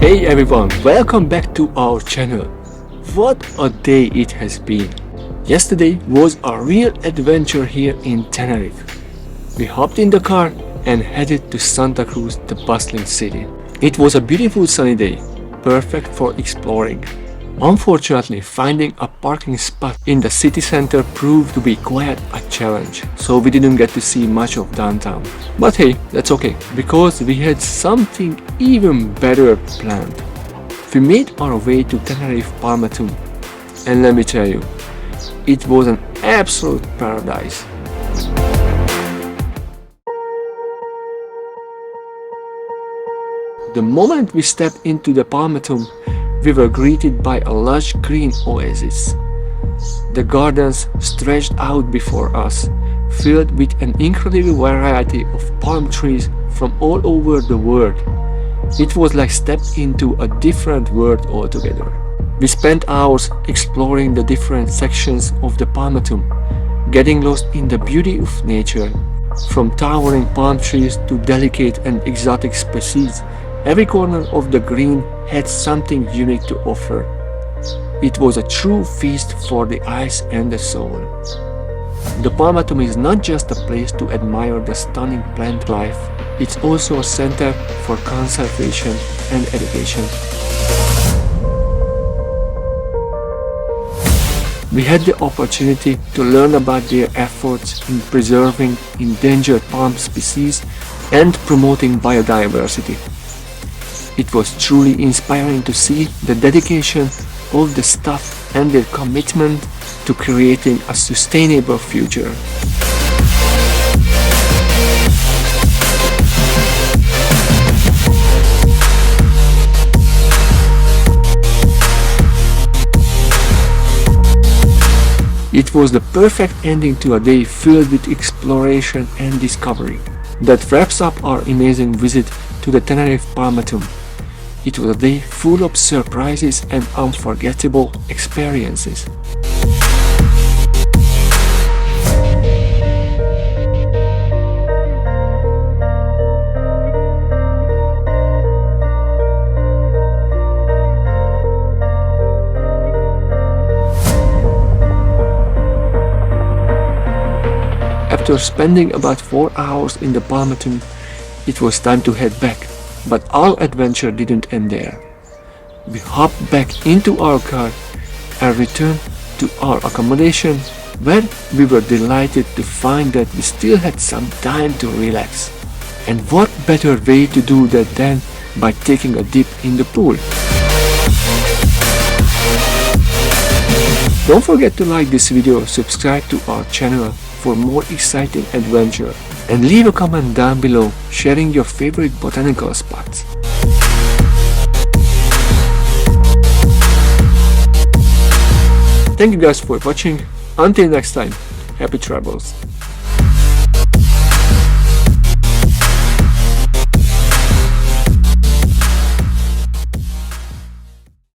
Hey everyone, welcome back to our channel. What a day it has been. Yesterday was a real adventure here in Tenerife. We hopped in the car and headed to Santa Cruz, the bustling city. It was a beautiful sunny day, perfect for exploring. Unfortunately, finding a parking spot in the city center proved to be quite a challenge, so we didn't get to see much of downtown. But hey, that's okay, because we had something even better planned. We made our way to Tenerife Palmatum, and let me tell you, it was an absolute paradise. The moment we stepped into the Palmetum, we were greeted by a lush green oasis. The gardens stretched out before us, filled with an incredible variety of palm trees from all over the world. It was like stepping into a different world altogether. We spent hours exploring the different sections of the Palmetum, getting lost in the beauty of nature. From towering palm trees to delicate and exotic species, every corner of the green had something unique to offer. It was a true feast for the eyes and the soul. The Palmetum is not just a place to admire the stunning plant life, it's also a center for conservation and education. We had the opportunity to learn about their efforts in preserving endangered palm species and promoting biodiversity. It was truly inspiring to see the dedication of the staff and their commitment to creating a sustainable future. It was the perfect ending to a day filled with exploration and discovery. That wraps up our amazing visit to the Tenerife Palmatum. It was a day full of surprises and unforgettable experiences. After spending about 4 hours in the Palmetum, it was time to head back. But our adventure didn't end there. We hopped back into our car and returned to our accommodation, where we were delighted to find that we still had some time to relax. And what better way to do that than by taking a dip in the pool? Don't forget to like this video, subscribe to our channel for more exciting adventure, and leave a comment down below sharing your favorite botanical spots. Thank you guys for watching. Until next time, happy travels.